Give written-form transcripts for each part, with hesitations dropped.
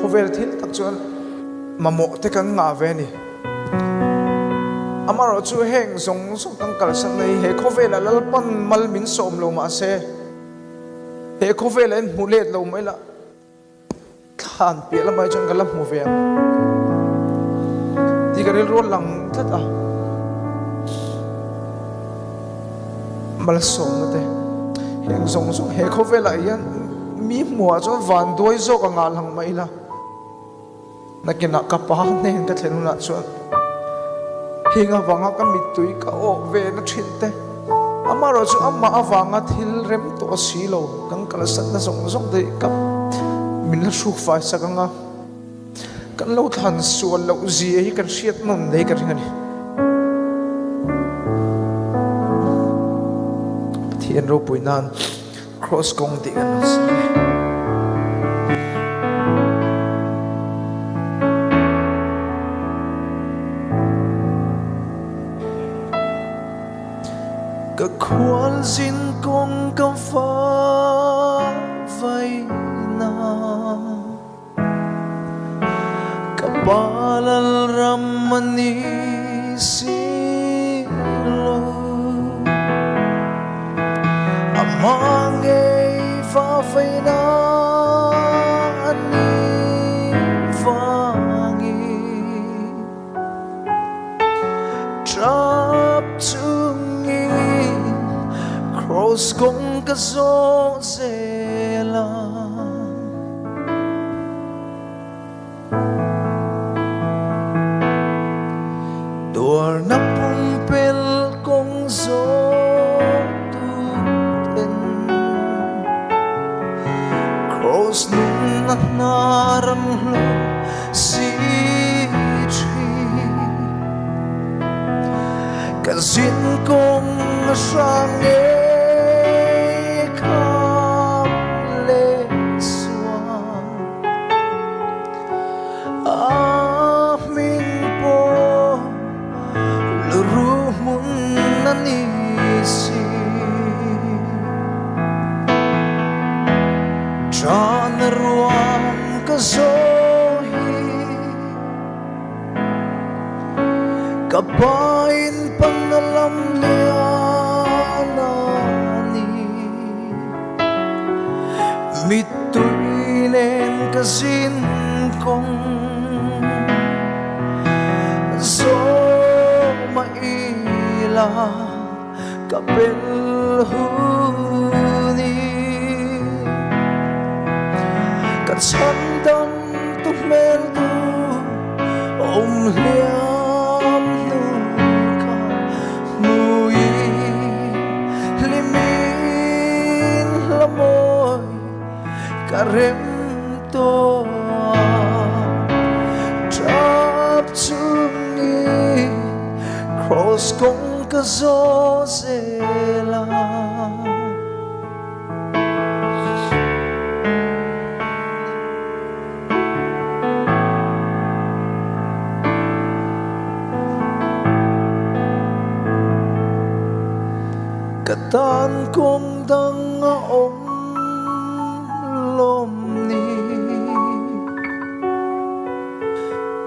khovel thil tak chuan mamo te kan nga ve ni amaro chu heng zong so kan kal san nei he khovel lal pan mal min som lo ma se he khovel en mulet lo mai la khan pi la mai chon galam mu ve ti garel ro lang that a mal som na te heng zong so he khovel a yan mi mua cho van đuôi zo ka ngal hang mai la nakina ka pa ne ka thenu na chuan hinga wanga ka mi tui ka o ve na thin te amaro chu amma awanga thil rem to silo kang kala sat na zong zong de ka min la suk fa sakanga kan lo than sual lo zi hi kan siat nom nei ka ringani thien ro puinan cross kong ti kan sa ka khwal zin kong ka fa vai na ka palal ramani silo amange fa vai na ani vangi trap to cross kong ka zo zela door na pumpel kong zo tu ten cross nung na naram lo si chi kazin kong sang kabain pangalam lianani mituinen kasin kong zo maila kapelhuni katsandan tumeldu liam nuka mui limin lamoy karem to trap chungi cross kong ka zo zela katan kong dang om lom ni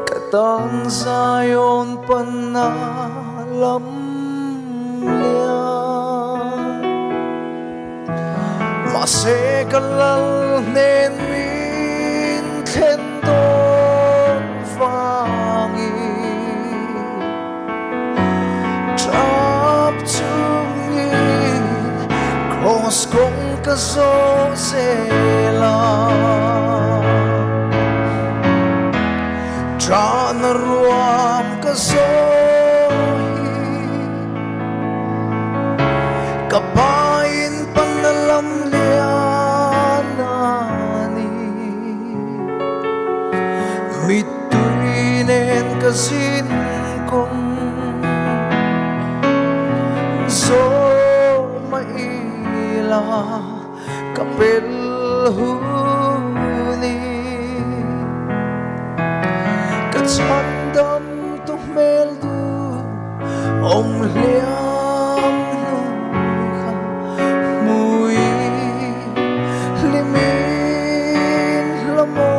katan zayon panalam lian masekalal nen min kendon vangi trap cross kong ka zo zela tra na ruam ka zo kabain panalam lianani mituinen kasin kong zo kapelhuni katsandam tumeldu om liam nuka mui limin lamo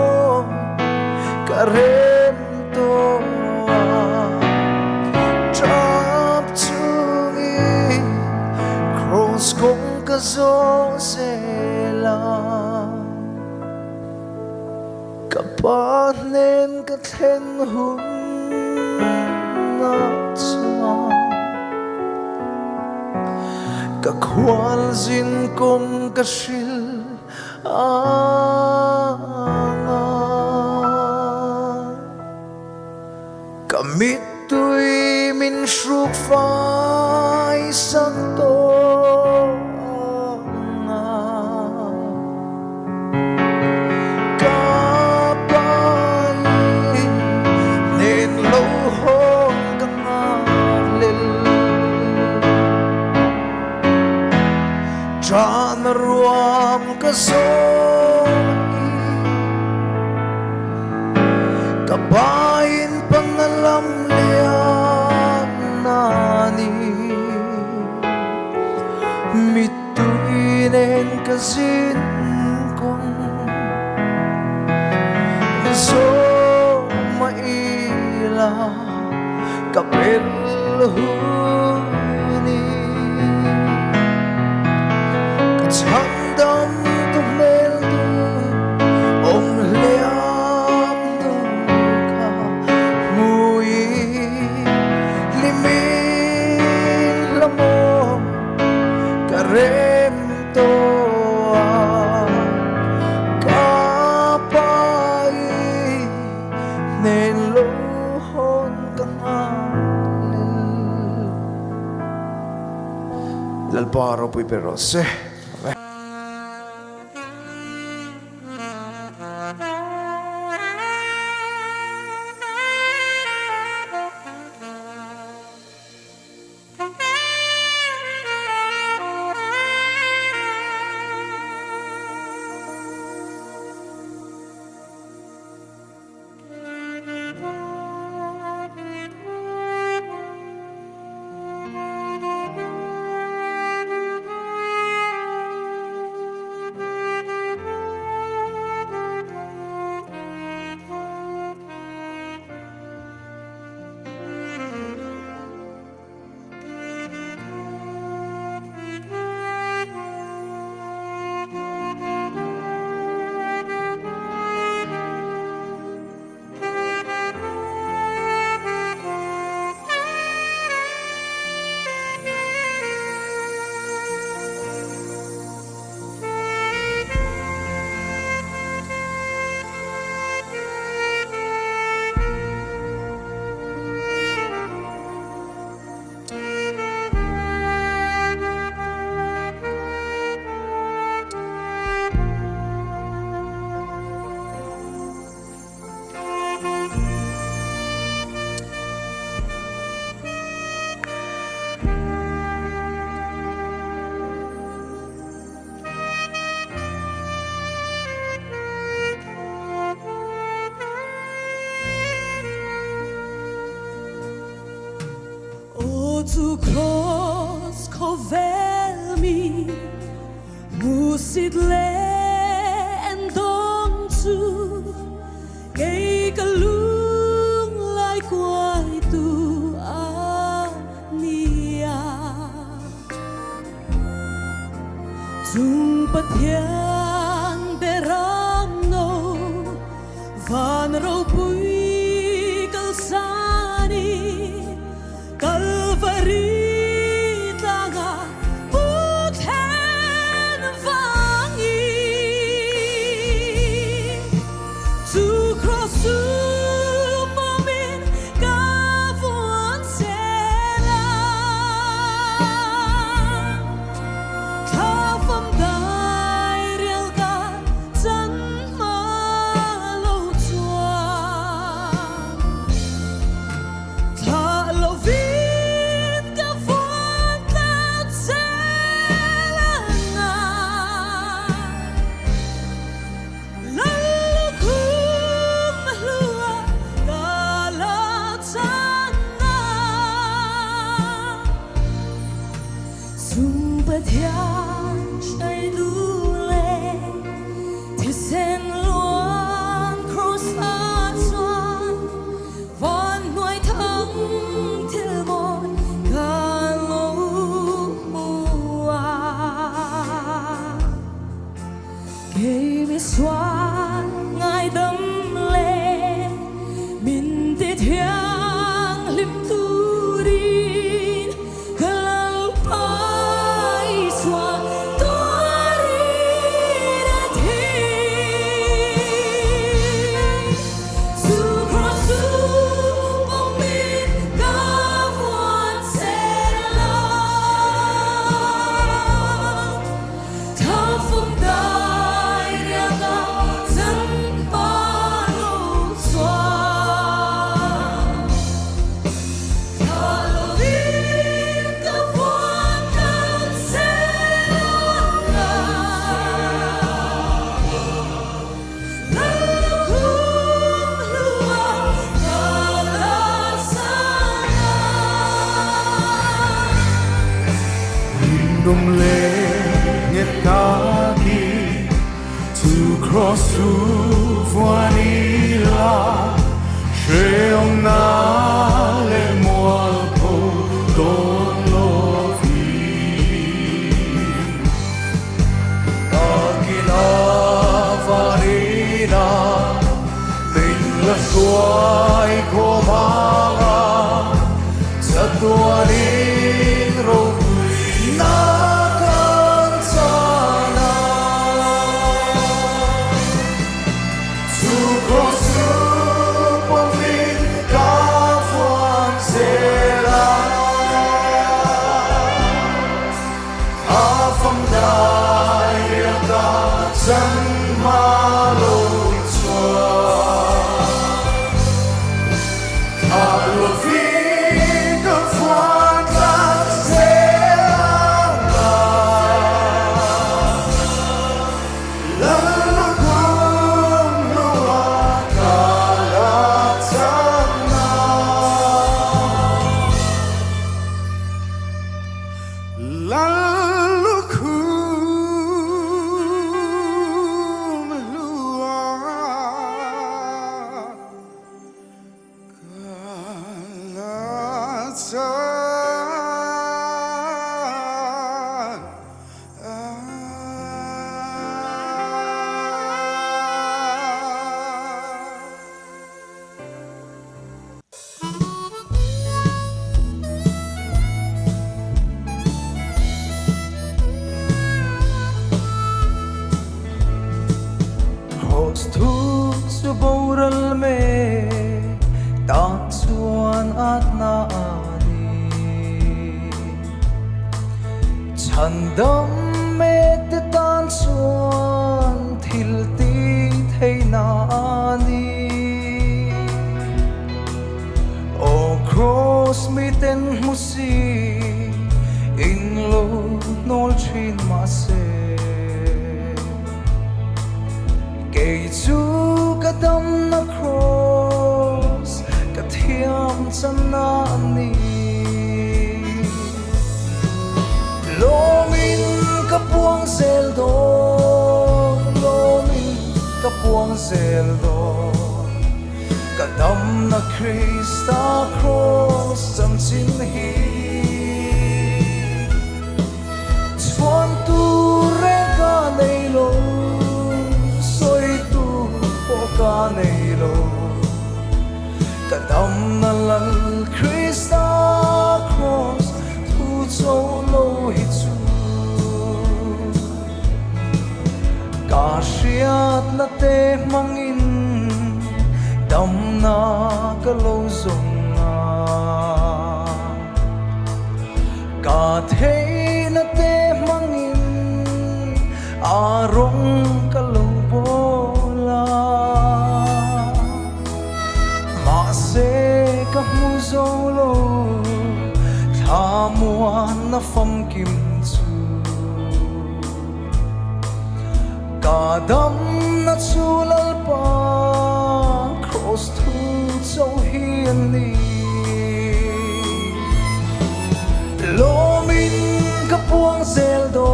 kung kaso sela kapanen katlen hun na tsama kakwal zin kung kasil kamit tuy min shruk phai sakto kapai nên lâu hôn căng lên tra na ruam ka kabayin pangalam liyan nani mituinen kasin kong so maila kapelhuni katsandam tumeldu ong liam nuka mui limin lamo karem toa kapai nên lohon kangalil lalparo pui perose. To cross Kovelmi Musit le en dong tu Gay kalung lai quay tu ania Tung pathian berang no Van ro pui kalsani Calvary taga bukhen vangi to cross sumamin kavuan sela kafam dai real ka tan malo chuan ta lo vi đum lê nghiệt cá đi to cross to vanilla Sheong na le moal po don lovi Akina varina Bin la suai ko mga Sa tuanin ro'y nakansana To cross Tu suboral me tak chuan at naani chandam me te tan chuan thil ti thei naani o cross mi ten musi in lo nol chin ma se Kay chu kadam na cross kathiam chan na ni Lomin kapuang seldo Lomin kapuang seldo Kadam na Krista cross chan chin hi Chuan tu rega nei lo Ka nei lo Kadam na lal Krista cross Tu cho lo hi chu Ka hriat na te mangin Dam na ka lo zonga Ka thei na te mangin Arong ka lo Se ka mu zolo thamuan na fam kim chu kadam na chulal pa cross thu cho hian ni lomin ka puang zel do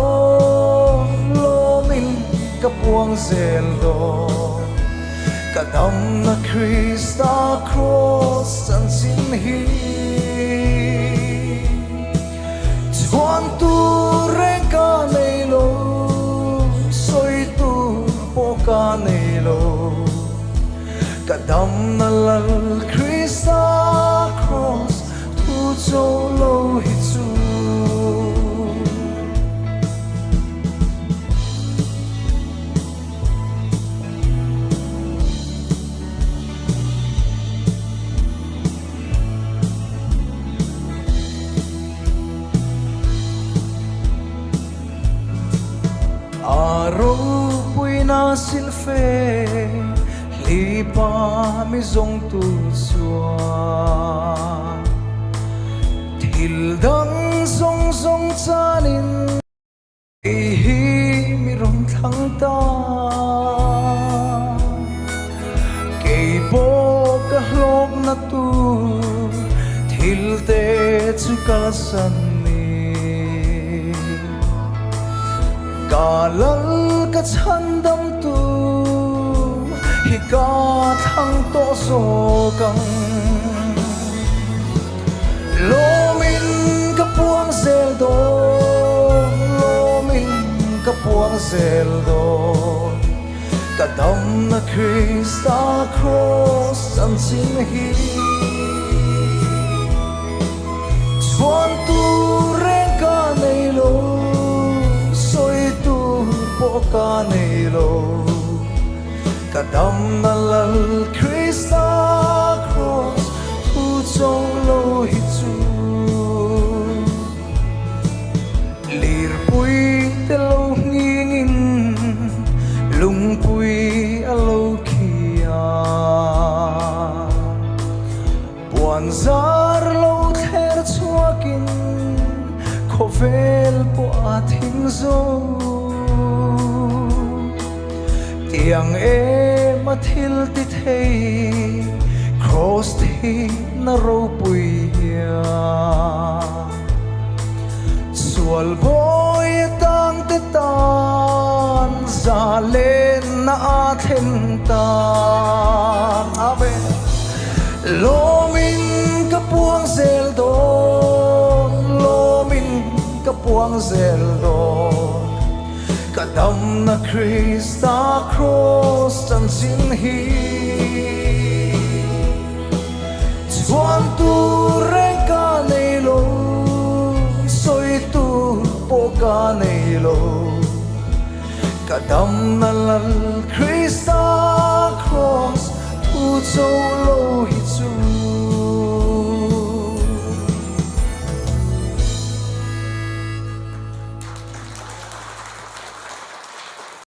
lomin ka puang zel do Kadam na Krista cross chan chin hi Chuan tu re ka nei lo Soi tu po ka nei lo Kadam na lal Krista cross Tu cho lo hi chu Aro pui na silfe lipa mi zong tu chua Thil dang zong zong chanin hi mi rong thang ta Kei bo ka hlok na tu thil te chu ka san ni lal ka chan dam tu hi ka thang to so kang lo min ka puang zel do lo min ka puang zel do ka dam na Krista cross an sin hi chuan tu re ka nei lo soi tu po ka nei lo ka dam na lal Krista cross tu chong lo hi chu lir pui te lo ngin lung pui a lo khia buan zar lo ther chuakin khovel po a thing zo tiang e ma thil ti thei cross thi na ro pui hia sual boy tang te tan za len na a then tan amen lo min ka puang zel do lo min ka puang zel do ka dam na Krista cross chan sin hi chuan tu re ka nei lo soi tu po ka nei lo ka dam na lal Krista cross tu chau